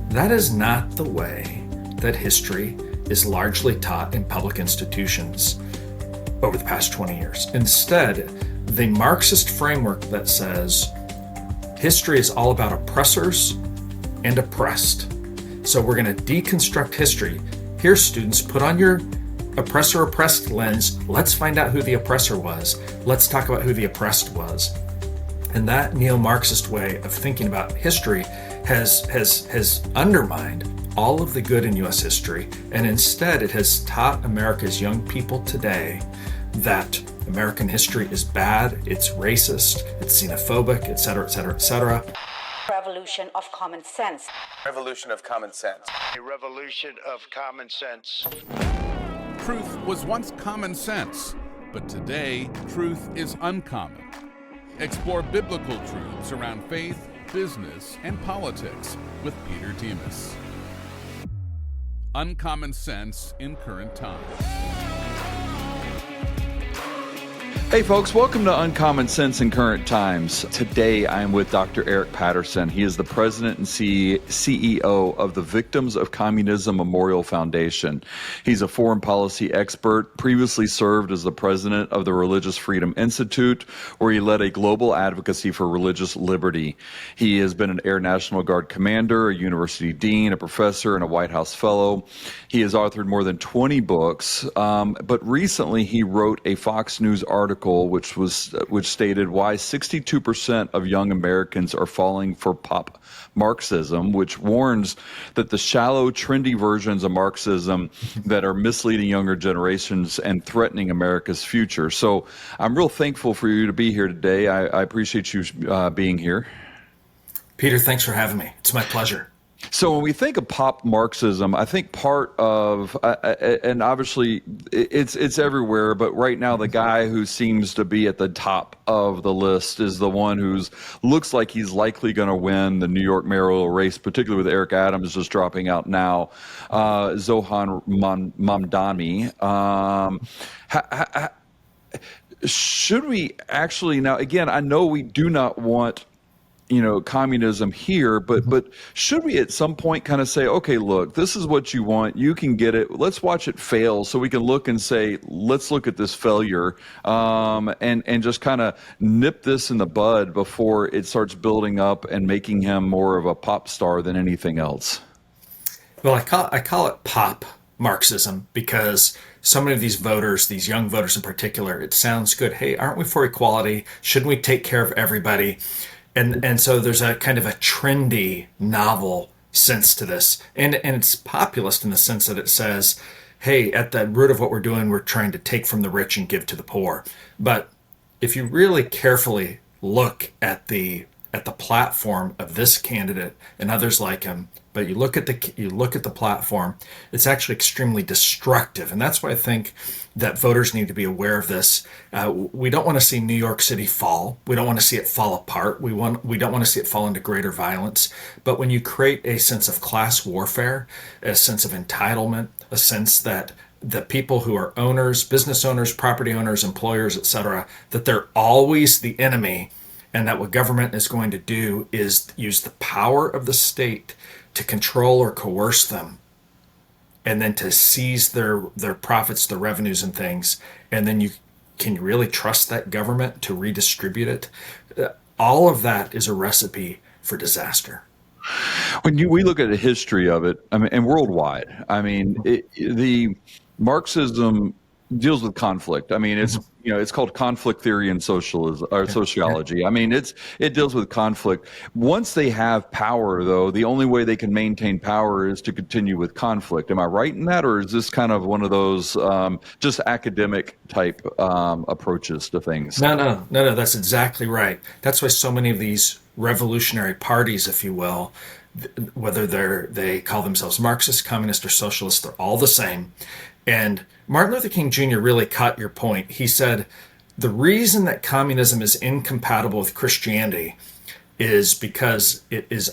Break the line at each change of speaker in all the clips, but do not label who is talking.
That is not the way that history is largely taught in public institutions over the past 20 years. Instead, the Marxist framework that says history is all about oppressors and oppressed. So we're going to deconstruct history. Here, students, put on your oppressor-oppressed lens. Let's find out who the oppressor was. Let's talk about who the oppressed was. And that neo-Marxist way of thinking about history has undermined all of the good in U.S. history, and instead it has taught America's young people today that American history is bad, it's racist, it's xenophobic, etc., etc., etc.
Revolution of common sense.
Revolution of common sense.
A revolution of common sense.
Truth was once common sense, but today truth is uncommon. Explore biblical truths around faith, business, and politics with Peter Demas. Uncommon Sense in Current Times.
Hey folks, welcome to Uncommon Sense in Current Times. Today I am with Dr. Eric Patterson. He is the president and CEO of the Victims of Communism Memorial Foundation. He's a foreign policy expert, previously served as the president of the Religious Freedom Institute, where he led a global advocacy for religious liberty. He has been an Air National Guard commander, a university dean, a professor, and a White House fellow. He has authored more than 20 books, but recently he wrote a Fox News article which stated why 62% of young Americans are falling for pop Marxism, which warns that the shallow, trendy versions of Marxism that are misleading younger generations and threatening America's future. So I'm real thankful for you to be here today. I appreciate you being here.
Peter, thanks for having me. It's my pleasure.
So when we think of pop Marxism, I think part of, and obviously it's everywhere, but right now the guy who seems to be at the top of the list is the one who's looks like he's likely going to win the New York mayoral race, particularly with Eric Adams just dropping out now, Zohan Mamdani. Should we actually, now again, I know we do not want communism here, but should we at some point kind of say, okay, look, this is what you want, you can get it, let's watch it fail so we can look and say, let's look at this failure, and just kind of nip this in the bud before it starts building up and making him more of a pop star than anything else?
Well, I call it pop Marxism because so many of these voters, these young voters in particular, it sounds good. Hey, aren't we for equality? Shouldn't we take care of everybody? And so there's a kind of a trendy, novel sense to this. And it's populist in the sense that it says, hey, at the root of what we're doing, we're trying to take from the rich and give to the poor. But if you really carefully look at the platform of this candidate and others like him, but you look at the platform, it's actually extremely destructive. And that's why I think that voters need to be aware of this. We don't want to see New York City fall. We don't want to see it fall apart. We don't want to see it fall into greater violence. But when you create a sense of class warfare, a sense of entitlement, a sense that the people who are owners, business owners, property owners, employers, etc., that they're always the enemy, and that what government is going to do is use the power of the state to control or coerce them, and then to seize their profits, their revenues and things, and then can you really trust that government to redistribute it? All of that is a recipe for disaster.
When we look at the history of it, I mean, and worldwide, I mean, the Marxism deals with conflict. I mean, it's called conflict theory in socialism or sociology. I mean, it deals with conflict. Once they have power, though, the only way they can maintain power is to continue with conflict. Am I right in that, or is this kind of one of those just academic type approaches to things?
No. That's exactly right. That's why so many of these revolutionary parties, if you will, whether they call themselves Marxist, communist, or socialist, they're all the same. And Martin Luther King Jr. really caught your point. He said, the reason that communism is incompatible with Christianity is because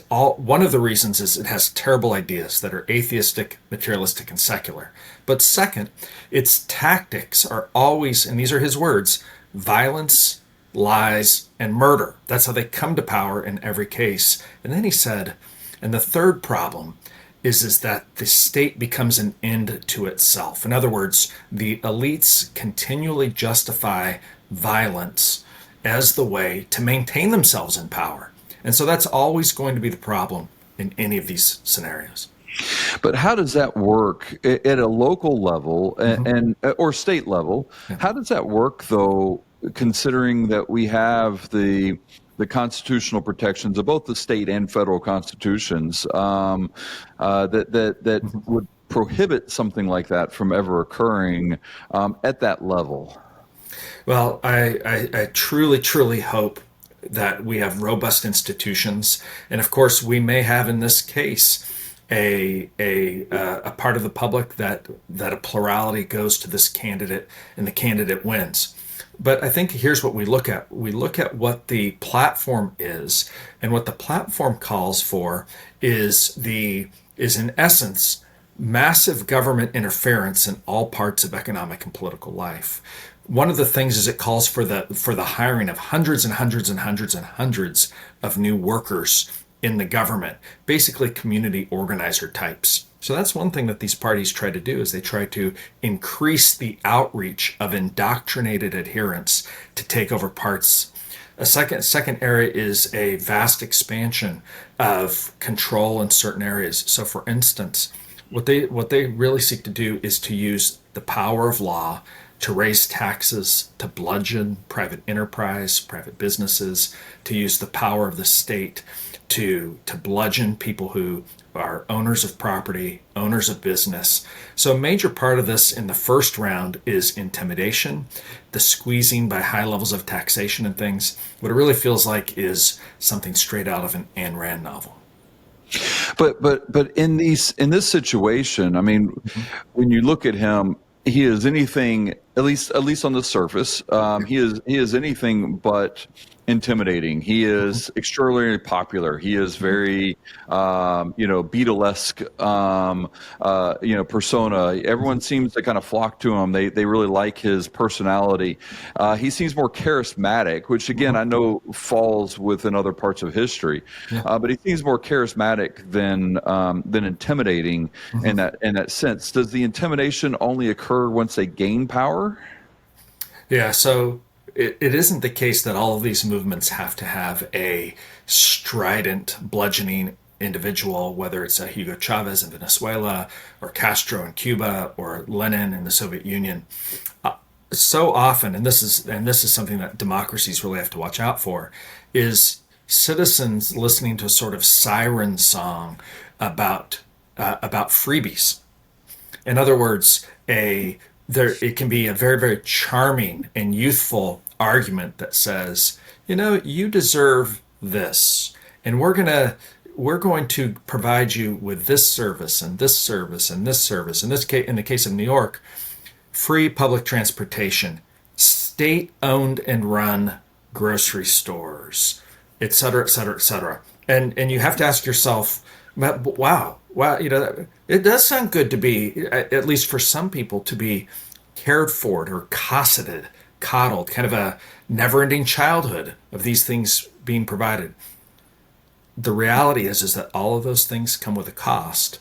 one of the reasons is it has terrible ideas that are atheistic, materialistic, and secular. But second, its tactics are always, and these are his words, violence, lies, and murder. That's how they come to power in every case. And then he said, And the third problem is that the state becomes an end to itself. In other words, the elites continually justify violence as the way to maintain themselves in power. And so that's always going to be the problem in any of these scenarios.
But how does that work at a local level and or state level? How does that work, though, considering that we have the constitutional protections of both the state and federal constitutions that would prohibit something like that from ever occurring at that level?
Well, I truly, truly hope that we have robust institutions, and of course, we may have in this case a part of the public that a plurality goes to this candidate and the candidate wins. But I think here's what we look at. We look at what the platform is, and what the platform calls for is in essence massive government interference in all parts of economic and political life. One of the things is it calls for the hiring of hundreds and hundreds and hundreds and hundreds of new workers in the government, basically community organizer types. So that's one thing that these parties try to do, is they try to increase the outreach of indoctrinated adherents to take over parts. A second area is a vast expansion of control in certain areas. So for instance, what they really seek to do is to use the power of law to raise taxes, to bludgeon private enterprise, private businesses, to use the power of the state to bludgeon people who are owners of property, owners of business. So a major part of this in the first round is intimidation, the squeezing by high levels of taxation and things. What it really feels like is something straight out of an Ayn Rand novel.
But in this situation, I mean, when you look at him, he is anything, at least on the surface, he is anything but intimidating. He is extraordinarily popular. He is very, Beatlesque, persona. Everyone seems to kind of flock to him. They really like his personality. He seems more charismatic, which again I know falls within other parts of history, but he seems more charismatic than intimidating in that sense. Does the intimidation only occur once they gain power?
Yeah, so it isn't the case that all of these movements have to have a strident, bludgeoning individual, whether it's a Hugo Chavez in Venezuela or Castro in Cuba or Lenin in the Soviet Union. So often, and this is something that democracies really have to watch out for, is citizens listening to a sort of siren song about freebies. In other words, it can be a very, very charming and youthful argument that says, you deserve this, and we're going to provide you with this service and this service and this service. In this case, in the case of New York, free public transportation, state-owned and run grocery stores, et cetera, et cetera, et cetera. And you have to ask yourself, wow, it does sound good to be, at least for some people, to be cared for or cosseted, coddled, kind of a never-ending childhood of these things being provided. The reality is that all of those things come with a cost.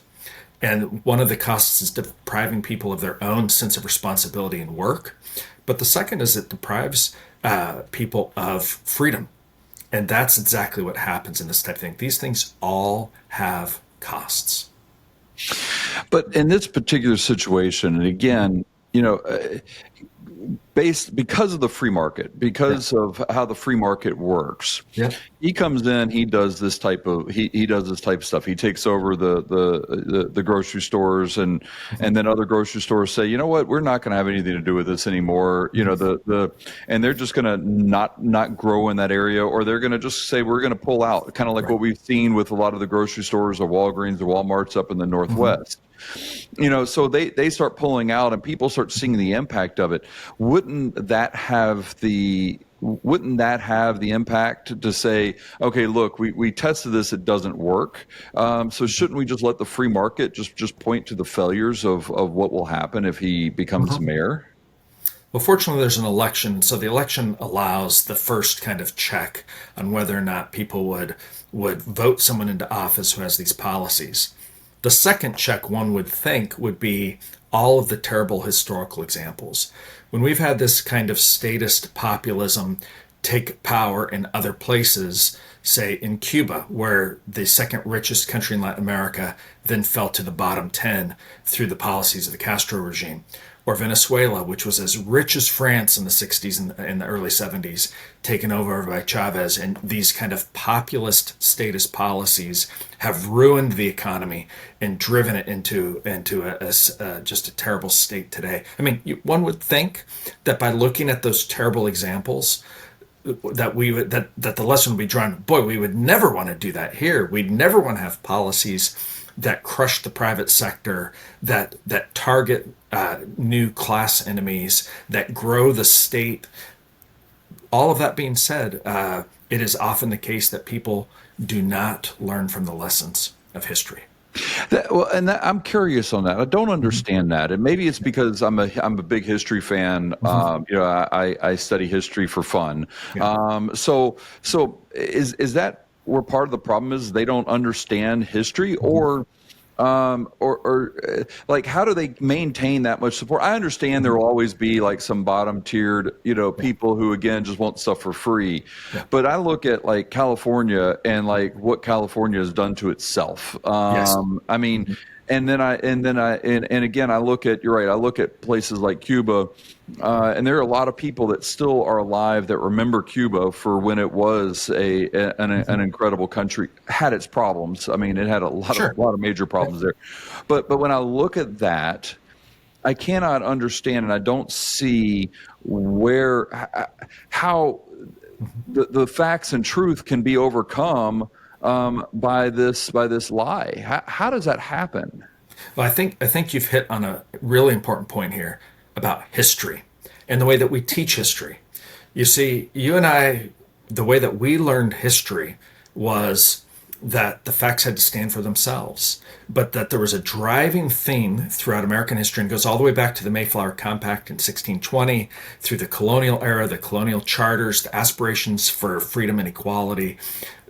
And one of the costs is depriving people of their own sense of responsibility and work. But the second is it deprives people of freedom. And that's exactly what happens in this type of thing. These things all have costs.
But in this particular situation, and again, because of the free market, because of how the free market works, he comes in, he does this type of stuff. He takes over the grocery stores, and then other grocery stores say, you know what, we're not going to have anything to do with this anymore. And they're just going to not grow in that area, or they're going to just say we're going to pull out, kind of like what we've seen with a lot of the grocery stores or Walgreens or Walmarts up in the Northwest. So they start pulling out, and people start seeing the impact of it. Wouldn't that have the impact to say, okay, look, we tested this, it doesn't work. So shouldn't we just let the free market just point to the failures of what will happen if he becomes mayor?
Well, fortunately, there's an election, so the election allows the first kind of check on whether or not people would vote someone into office who has these policies. The second check, one would think, would be all of the terrible historical examples. When we've had this kind of statist populism take power in other places, say in Cuba, where the second richest country in Latin America then fell to the bottom 10 through the policies of the Castro regime, or Venezuela, which was as rich as France in the 60s and the early 70s, taken over by Chavez, and these kind of populist statist policies have ruined the economy and driven it into just a terrible state today. I mean, one would think that by looking at those terrible examples, that the lesson would be drawn. Boy, we would never want to do that here. We'd never want to have policies that crush the private sector, that target new class enemies, that grow the state. All of that being said, it is often the case that people do not learn from the lessons of history.
I'm curious on that. I don't understand that, and maybe it's because I'm a big history fan. I study history for fun.
Yeah.
So is that where part of the problem is? They don't understand history, or like, how do they maintain that much support? I understand there will always be like some bottom tiered, people who again just want stuff for free.
Yeah.
But I look at like California and like what California has done to itself.
Yes.
I mean, and again, I look at, you're right, I look at places like Cuba, and there are a lot of people that still are alive that remember Cuba for when it was an incredible country, had its problems. I mean, it had a lot of major problems there. But when I look at that, I cannot understand, and I don't see how the facts and truth can be overcome by this lie. How does that happen?
Well, I think you've hit on a really important point here about history and the way that we teach history. You see, you and I, the way that we learned history was that the facts had to stand for themselves, but that there was a driving theme throughout American history, and goes all the way back to the Mayflower Compact in 1620, through the colonial era, the colonial charters, the aspirations for freedom and equality,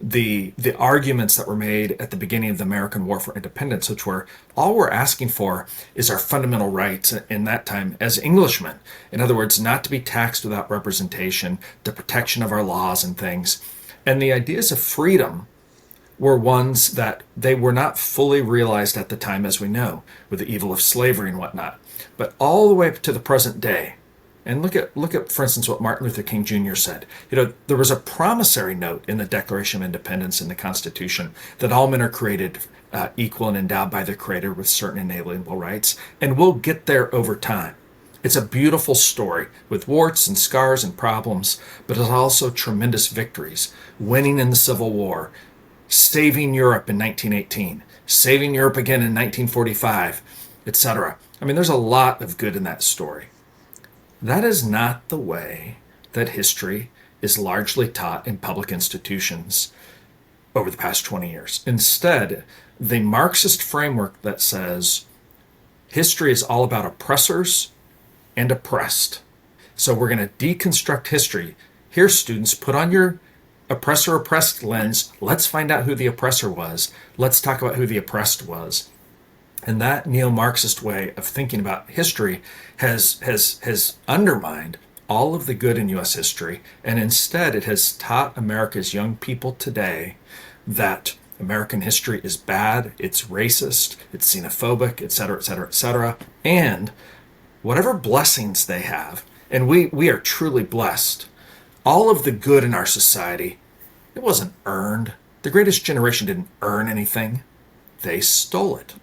the arguments that were made at the beginning of the American War for Independence, which were, all we're asking for is our fundamental rights in that time as Englishmen. In other words, not to be taxed without representation, the protection of our laws and things. And the ideas of freedom were ones that they were not fully realized at the time, as we know, with the evil of slavery and whatnot. But all the way up to the present day, and look at, for instance, what Martin Luther King Jr. said. There was a promissory note in the Declaration of Independence in the Constitution that all men are created equal and endowed by their Creator with certain inalienable rights, and we'll get there over time. It's a beautiful story with warts and scars and problems, but it's also tremendous victories, winning in the Civil War, saving Europe in 1918, saving Europe again in 1945, etc. I mean, there's a lot of good in that story. That is not the way that history is largely taught in public institutions over the past 20 years. Instead, the Marxist framework that says history is all about oppressors and oppressed. So we're going to deconstruct history. Here, students, put on your oppressor-oppressed lens. Let's find out who the oppressor was. Let's talk about who the oppressed was. And that neo-Marxist way of thinking about history has undermined all of the good in U.S. history, and instead it has taught America's young people today that American history is bad, it's racist, it's xenophobic, etc., etc., etc. And whatever blessings they have, and we are truly blessed, all of the good in our society, it wasn't earned. The greatest generation didn't earn anything. They stole it.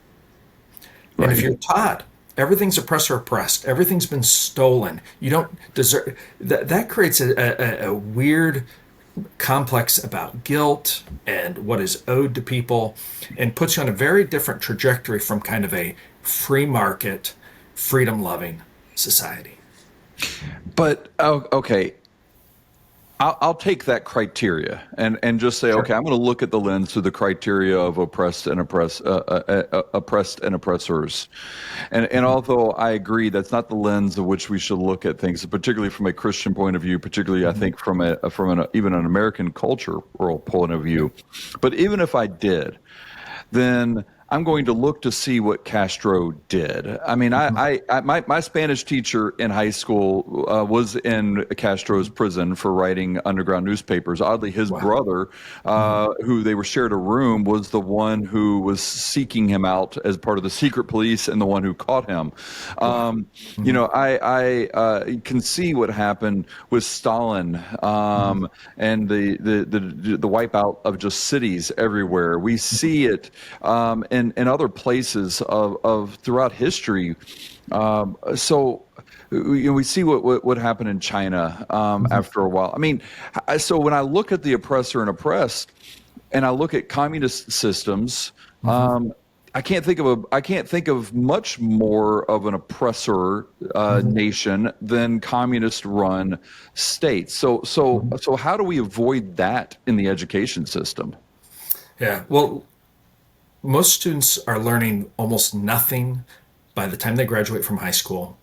Right. And if you're taught everything's oppressor oppressed, everything's been stolen, you don't deserve, that creates a weird complex about guilt and what is owed to people, and puts you on a very different trajectory from kind of a free market, freedom loving society.
But okay, I'll take that criteria and just say, okay, I'm going to look at the lens through the criteria of oppressed and oppressors. And although I agree that's not the lens of which we should look at things, particularly from a Christian point of view, particularly I think from even an American cultural point of view. But even if I did, then I'm going to look to see what Castro did. I mean, my Spanish teacher in high school was in Castro's prison for writing underground newspapers. Oddly, his brother, who they were shared a room, was the one who was seeking him out as part of the secret police and the one who caught him. You know, I can see what happened with Stalin and the wipeout of just cities everywhere. We see it in other places of throughout history. So we see what happened in China after a while. I mean, so when I look at the oppressor and oppressed, and I look at communist systems, I can't think of much more of an oppressor nation than communist-run states. So how do we avoid that in the education system?
Yeah, well, most students are learning almost nothing by the time they graduate from high school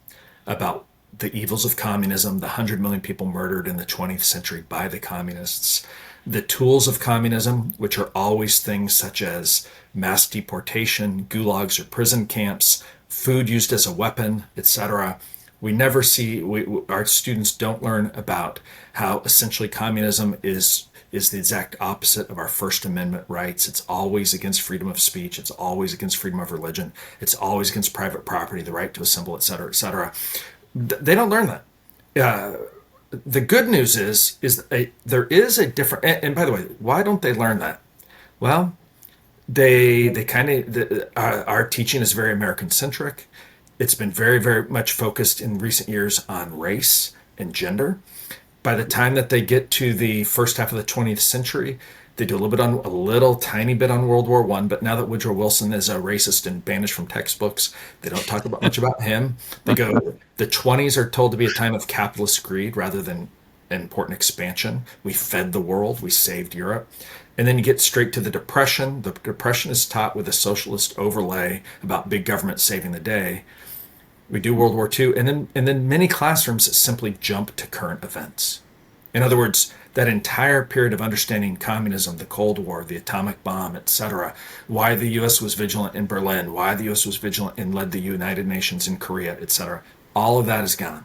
about the evils of communism, the 100 million people murdered in the 20th century by the communists, the tools of communism, which are always things such as mass deportation, gulags or prison camps, food used as a weapon, etc. We never see, our students don't learn about how essentially communism is the exact opposite of our First Amendment rights. It's always against freedom of speech. It's always against freedom of religion. It's always against private property, the right to assemble, et cetera, et cetera. They don't learn that. The good news is there is a different, and by the way, why don't they learn that? Well, they kind of, our teaching is very American-centric. It's been very, very much focused in recent years on race and gender. By the time that they get to the first half of the 20th century, they do a little tiny bit on World War I. But now that Woodrow Wilson is a racist and banished from textbooks, they don't talk much about him. They go, the 20s are told to be a time of capitalist greed rather than important expansion. We fed the world. We saved Europe. And then you get straight to the Depression. The Depression is taught with a socialist overlay about big government saving the day. We do World War II, and then many classrooms simply jump to current events. In other words, that entire period of understanding communism, the Cold War, the atomic bomb, etc., why the U.S. was vigilant in Berlin, why the U.S. was vigilant and led the United Nations in Korea, etc., all of that is gone.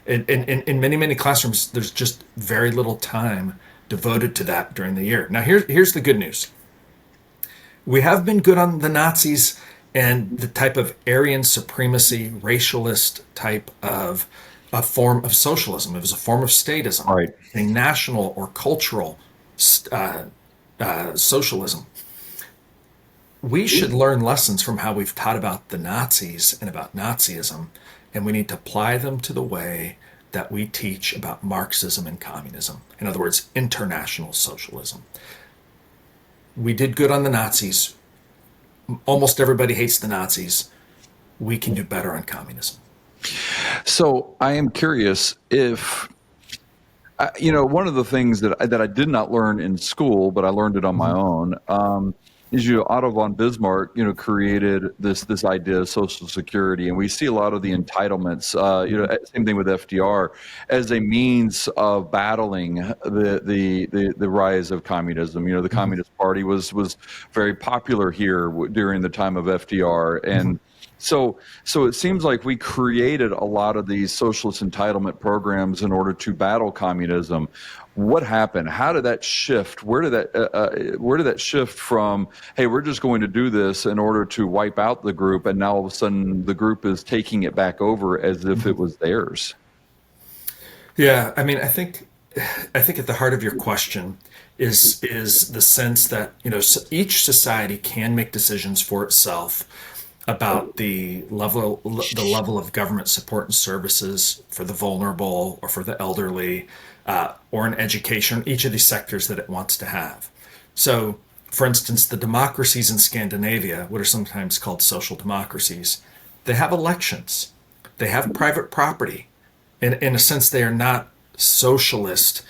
In many, many classrooms, there's just very little time devoted to that during the year. Now, here's the good news. We have been good on the Nazis and the type of Aryan supremacy, racialist type of a form of socialism. It was a form of statism,
Right.
A national or cultural socialism. We should learn lessons from how we've taught about the Nazis and about Nazism, and we need to apply them to the way that we teach about Marxism and communism. In other words, international socialism. We did good on the Nazis. Almost everybody hates the Nazis. We can do better on communism.
So I am curious if, one of the things that I did not learn in school, but I learned it on my own, is Otto von Bismarck, created this idea of Social Security, and we see a lot of the entitlements. Same thing with FDR, as a means of battling the rise of communism. The Communist Party was very popular here during the time of FDR, and so it seems like we created a lot of these socialist entitlement programs in order to battle communism. What happened? How did that shift? Where did that shift from, hey, we're just going to do this in order to wipe out the group, and now all of a sudden the group is taking it back over as if it was theirs?
Yeah, I mean, I think at the heart of your question is the sense that each society can make decisions for itself about the level of government support and services for the vulnerable or for the elderly, or in education, each of these sectors that it wants to have. So, for instance, the democracies in Scandinavia, what are sometimes called social democracies, they have elections, they have private property. In a sense, they are not socialist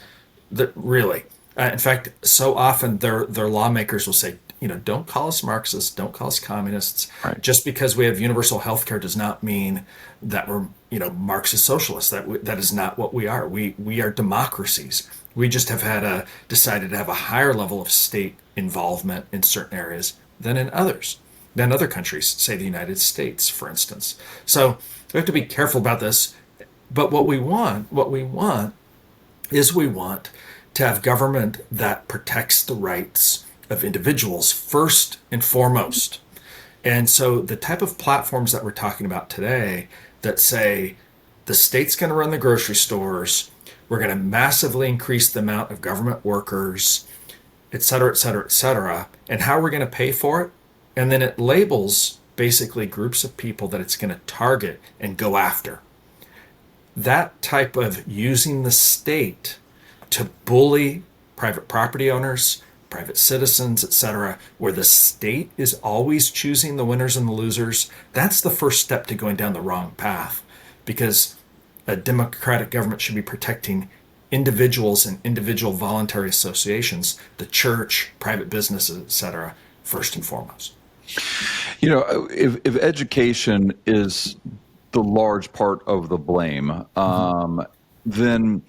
Really. In fact, so often their lawmakers will say, don't call us Marxists, don't call us communists.
Right.
Just because we have universal health care does not mean that we're, Marxist socialists. That is not what we are. We are democracies. We just have decided to have a higher level of state involvement in certain areas than in others, than other countries, say the United States, for instance. So we have to be careful about this. But what we want is we want to have government that protects the rights of individuals first and foremost. And so the type of platforms that we're talking about today that say the state's going to run the grocery stores, we're going to massively increase the amount of government workers, et cetera, et cetera, et cetera, and how we're going to pay for it. And then it labels basically groups of people that it's going to target and go after. That type of using the state to bully private property owners, private citizens, etc., where the state is always choosing the winners and the losers, that's the first step to going down the wrong path, because a democratic government should be protecting individuals and individual voluntary associations, the church, private businesses, etc., first and foremost.
If education is the large part of the blame, then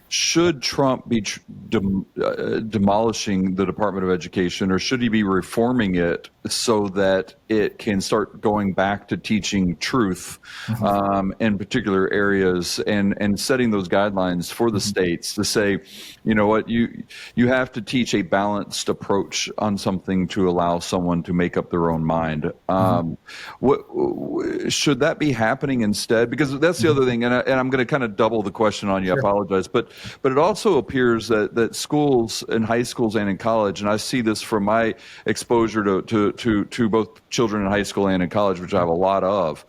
should Trump be demolishing the Department of Education, or should he be reforming it so that it can start going back to teaching truth in particular areas, and setting those guidelines for the states to say, you have to teach a balanced approach on something to allow someone to make up their own mind. What should that be happening instead? Because that's the other thing, and I'm going to kind of double the question on you. Sure. I apologize, but it also appears that schools in high schools and in college, and I see this from my exposure to both children in high school and in college, which I have a lot of.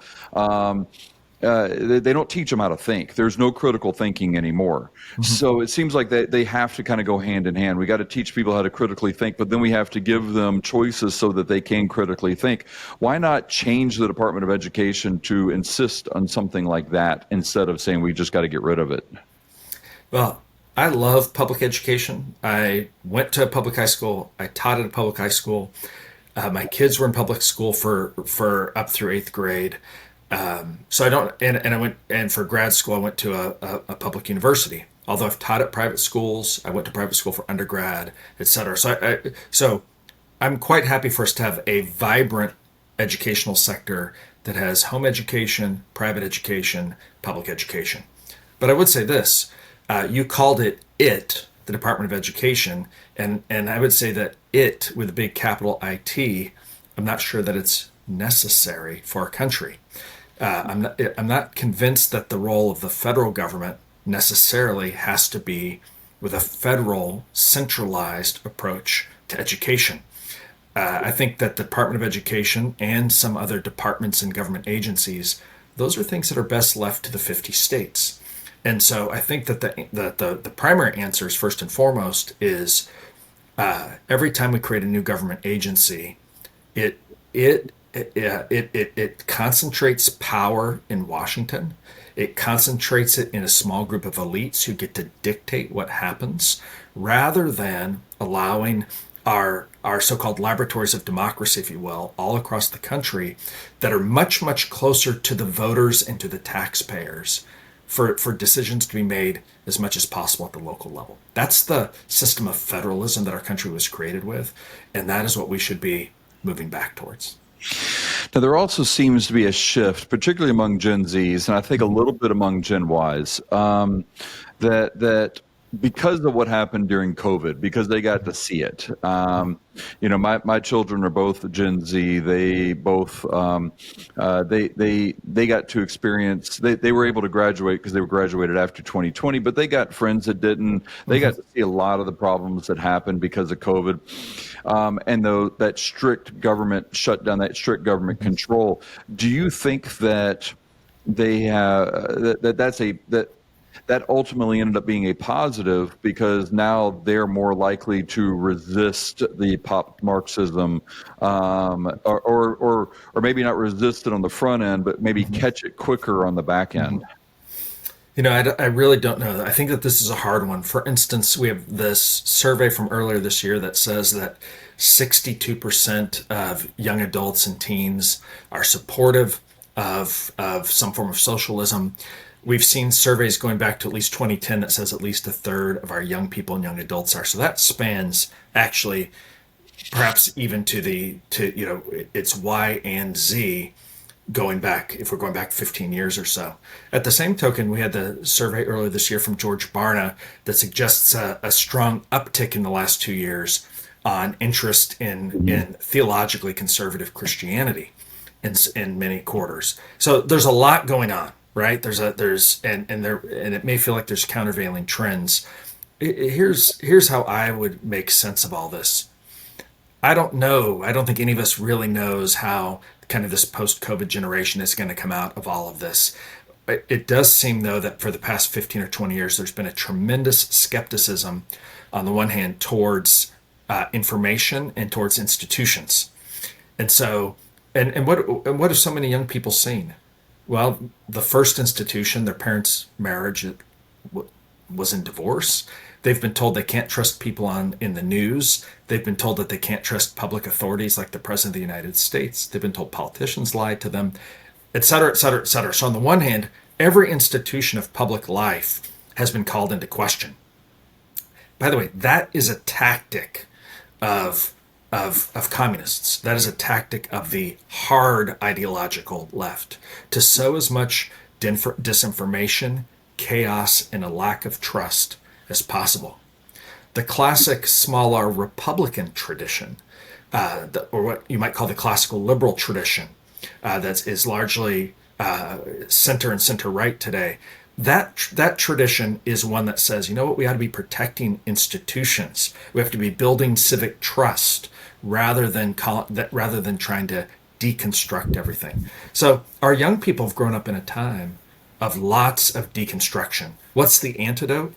They don't teach them how to think. There's no critical thinking anymore. So it seems like they have to kind of go hand in hand. We got to teach people how to critically think, but then we have to give them choices so that they can critically think. Why not change the Department of Education to insist on something like that instead of saying we just got to get rid of it?
Well, I love public education. I went to a public high school. I taught at a public high school. My kids were in public school for up through 8th grade. So I don't, and I went, and for grad school, I went to a public university. Although I've taught at private schools, I went to private school for undergrad, et cetera. So I'm quite happy for us to have a vibrant educational sector that has home education, private education, public education. But I would say this, you called it the Department of Education, and I would say that it, with a big capital IT, I'm not sure that it's necessary for our country. I'm not convinced that the role of the federal government necessarily has to be with a federal centralized approach to education. I think that the Department of Education and some other departments and government agencies, those are things that are best left to the 50 states. And so I think that the primary answer is, first and foremost, is every time we create a new government agency, it concentrates power in Washington. It concentrates it in a small group of elites who get to dictate what happens, rather than allowing our so-called laboratories of democracy, if you will, all across the country that are much, much closer to the voters and to the taxpayers for decisions to be made as much as possible at the local level. That's the system of federalism that our country was created with, and that is what we should be moving back towards.
Now, there also seems to be a shift, particularly among Gen Zs, and I think a little bit among Gen Ys, that because of what happened during COVID, because they got to see it. My children are both Gen Z. They both they got to experience. They were able to graduate because they were graduated after 2020, but they got friends that didn't. They got to see a lot of the problems that happened because of COVID, and that strict government shutdown, that strict government control. Do you think that they that ultimately ended up being a positive, because now they're more likely to resist the pop Marxism, or maybe not resist it on the front end, but maybe catch it quicker on the back end?
I really don't know. I think that this is a hard one. For instance, we have this survey from earlier this year that says that 62% of young adults and teens are supportive of some form of socialism. We've seen surveys going back to at least 2010 that says at least a third of our young people and young adults are. So that spans actually perhaps even it's Y and Z going back, if we're going back 15 years or so. At the same token, we had the survey earlier this year from George Barna that suggests a strong uptick in the last 2 years on interest in theologically conservative Christianity in many quarters. So there's a lot going on, right? And it may feel like there's countervailing trends. Here's how I would make sense of all this. I don't know. I don't think any of us really knows how kind of this post-COVID generation is going to come out of all of this. It does seem, though, that for the past 15 or 20 years, there's been a tremendous skepticism, on the one hand, towards information and towards institutions. And so, and what have so many young people seen? Well, the first institution, their parents' marriage, was in divorce. They've been told they can't trust people in the news. They've been told that they can't trust public authorities like the President of the United States. They've been told politicians lied to them, et cetera, et cetera, et cetera. So on the one hand, every institution of public life has been called into question. By the way, that is a tactic of communists. That is a tactic of the hard ideological left to sow as much disinformation, chaos, and a lack of trust as possible. The classic small r Republican tradition, or what you might call the classical liberal tradition, that is largely center and center right today. That tradition is one that says, you know what, we ought to be protecting institutions. We have to be building civic trust rather than trying to deconstruct everything. So our young people have grown up in a time of lots of deconstruction. What's the antidote?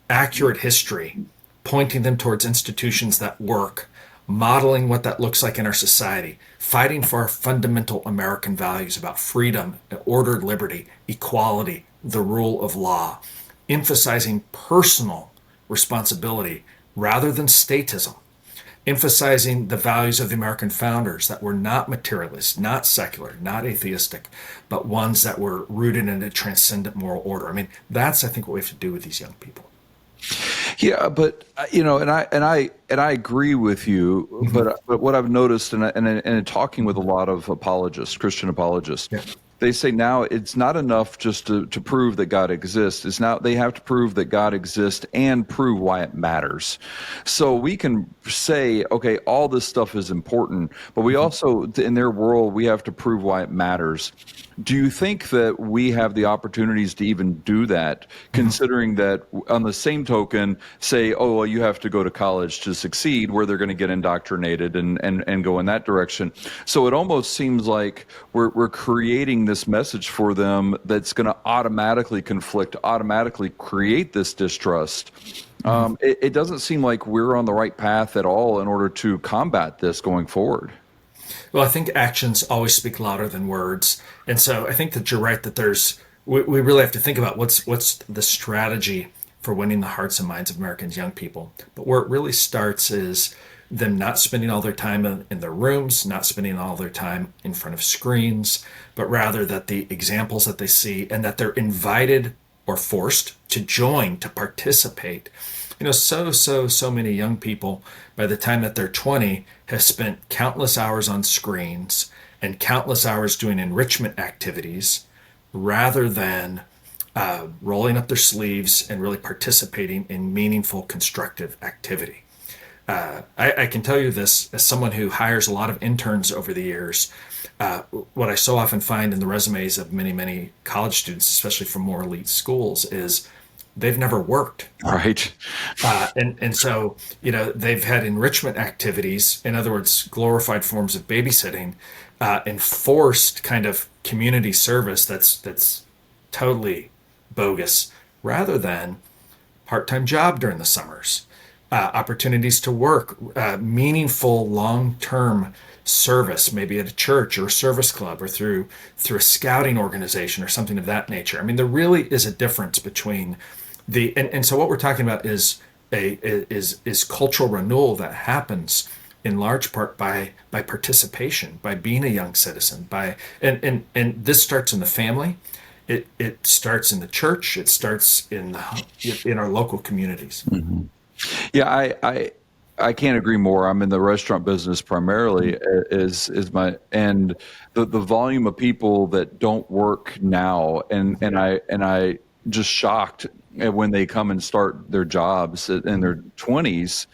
Accurate history, pointing them towards institutions that work, modeling what that looks like in our society, fighting for our fundamental American values about freedom, ordered liberty, equality, the rule of law, emphasizing personal responsibility rather than statism, emphasizing the values of the American founders that were not materialist, not secular, not atheistic, but ones that were rooted in a transcendent moral order. I mean, that's, I think, what we have to do with these young people.
Yeah, but and I agree with you. Mm-hmm. But what I've noticed, and in talking with a lot of apologists, Christian apologists, yeah, they say now it's not enough just to prove that God exists. It's now they have to prove that God exists and prove why it matters. So we can say, okay, all this stuff is important, but we also, in their world, we have to prove why it matters. Do you think that we have the opportunities to even do that, considering that on the same token, say, oh, well, you have to go to college to succeed, where they're going to get indoctrinated and go in that direction? So it almost seems like we're creating this message for them that's going to automatically conflict, automatically create this distrust. It doesn't seem like we're on the right path at all in order to combat this going forward.
Well, I think actions always speak louder than words. And so I think that you're right that we really have to think about what's the strategy for winning the hearts and minds of Americans' young people. But where it really starts is them not spending all their time in their rooms, not spending all their time in front of screens, but rather that the examples that they see and that they're invited or forced to join, to participate. So many young people, by the time that they're 20, have spent countless hours on screens and countless hours doing enrichment activities rather than rolling up their sleeves and really participating in meaningful, constructive activity. I can tell you this as someone who hires a lot of interns over the years. What I so often find in the resumes of many, many college students, especially from more elite schools, is they've never worked.
Right.
And so, they've had enrichment activities, in other words, glorified forms of babysitting, and forced kind of community service that's totally bogus, rather than part-time job during the summers, opportunities to work, meaningful long-term service, maybe at a church or a service club, or through a scouting organization or something of that nature. I mean, there really is a difference between and so what we're talking about is cultural renewal that happens in large part by participation, by being a young citizen, and this starts in the family. It starts in the church. It starts in our local communities.
Mm-hmm. Yeah, I can't agree more. I'm in the restaurant business primarily. Is my and the volume of people that don't work now, and I just shocked when they come and start their jobs in their 20s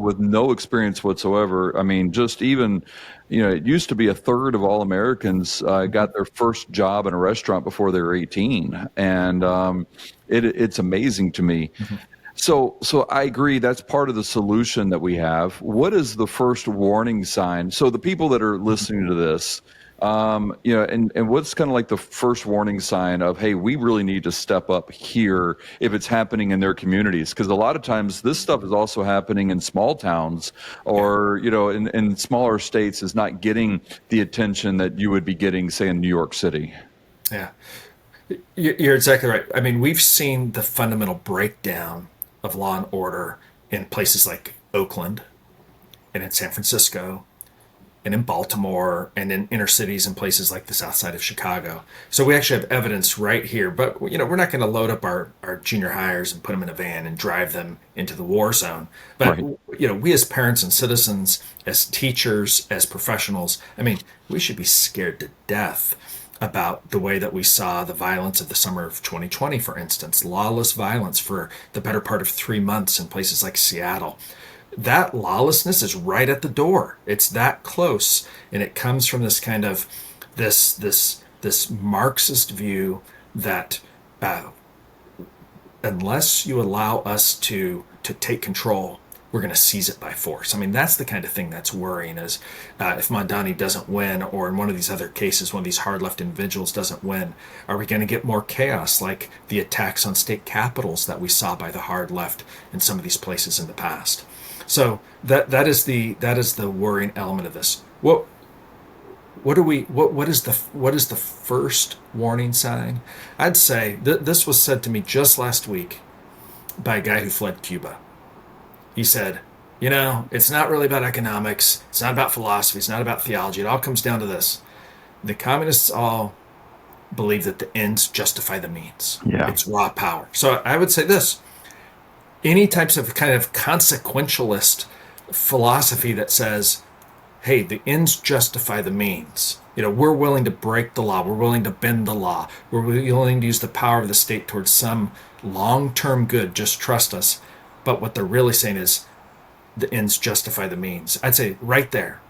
with no experience whatsoever. I mean, just even, it used to be a third of all Americans got their first job in a restaurant before they were 18, and it's amazing to me.
Mm-hmm.
So I agree. That's part of the solution that we have. What is the first warning sign? So the people that are listening to this, and what's kind of like the first warning sign of, hey, we really need to step up here if it's happening in their communities? Because a lot of times this stuff is also happening in small towns or, in smaller states, is not getting the attention that you would be getting, say, in New York City.
Yeah, you're exactly right. I mean, we've seen the fundamental breakdown of law and order in places like Oakland and in San Francisco and in Baltimore and in inner cities and places like the south side of Chicago. So we actually have evidence right here, but we're not going to load up our junior hires and put them in a van and drive them into the war zone. But right. We as parents and citizens, as teachers, as professionals, I mean, we should be scared to death about the way that we saw the violence of the summer of 2020, for instance, lawless violence for the better part of 3 months in places like Seattle. That lawlessness is right at the door. It's that close, and it comes from this kind of this Marxist view that unless you allow us to take control, we're going to seize it by force. I mean, that's the kind of thing that's worrying, is if Mondani doesn't win, or in one of these other cases, one of these hard left individuals doesn't win, are we going to get more chaos like the attacks on state capitals that we saw by the hard left in some of these places in the past? So that is the worrying element of this. What is the first warning sign? I'd say this was said to me just last week by a guy who fled Cuba. He said, it's not really about economics. It's not about philosophy. It's not about theology. It all comes down to this. The communists all believe that the ends justify the means.
Yeah.
It's raw power. So I would say this. Any types of kind of consequentialist philosophy that says, hey, the ends justify the means. We're willing to break the law. We're willing to bend the law. We're willing to use the power of the state towards some long-term good. Just trust us. But what they're really saying is the ends justify the means. I'd say right there.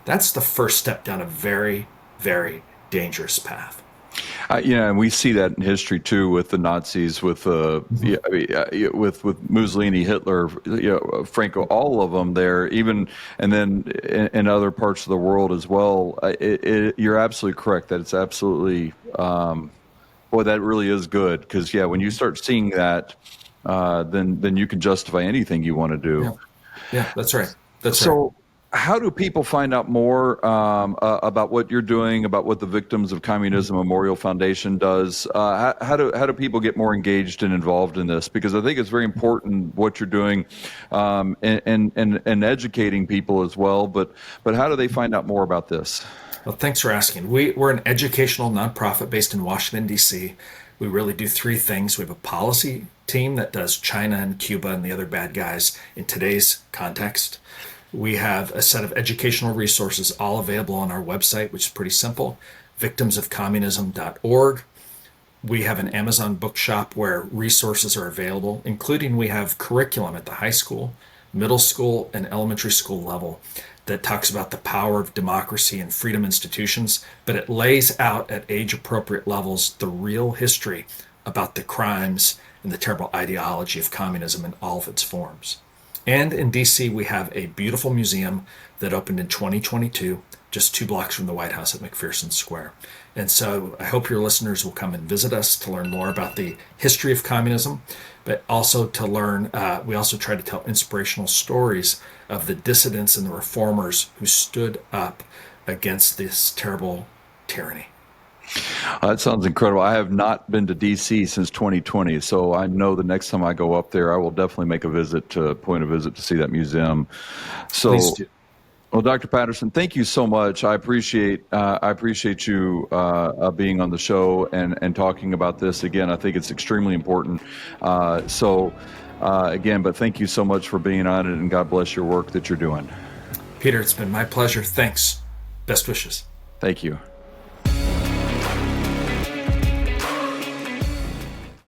That's the first step down a very, very dangerous path.
And we see that in history too, with the Nazis, with with Mussolini, Hitler, Franco, all of them there. Even and then in other parts of the world as well. You're absolutely correct that it's absolutely, boy, that really is good, because when you start seeing that, then you can justify anything you want to do.
Yeah, that's right.
So how do people find out more about what you're doing, about what the Victims of Communism Memorial Foundation does? How do people get more engaged and involved in this? Because I think it's very important what you're doing, and educating people as well. But how do they find out more about this?
Well, thanks for asking. We're an educational nonprofit based in Washington, D.C. We really do three things. We have a policy team that does China and Cuba and the other bad guys in today's context. We have a set of educational resources all available on our website, which is pretty simple, victimsofcommunism.org. We have an Amazon bookshop where resources are available, including we have curriculum at the high school, middle school, and elementary school level that talks about the power of democracy and freedom institutions, but it lays out at age-appropriate levels the real history about the crimes and the terrible ideology of communism in all of its forms. And in DC, we have a beautiful museum that opened in 2022, just 2 blocks from the White House at McPherson Square. And so I hope your listeners will come and visit us to learn more about the history of communism, but also to learn, we also try to tell inspirational stories of the dissidents and the reformers who stood up against this terrible tyranny.
That sounds incredible. I have not been to D.C. since 2020, so I know the next time I go up there, I will definitely make a point of visit to see that museum. So,
Please do.
well, Dr. Patterson, thank you so much. I appreciate you being on the show and talking about this. Again, I think it's extremely important. Again, but thank you so much for being on it, and God bless your work that you're doing.
Peter, it's been my pleasure. Thanks. Best wishes.
Thank you.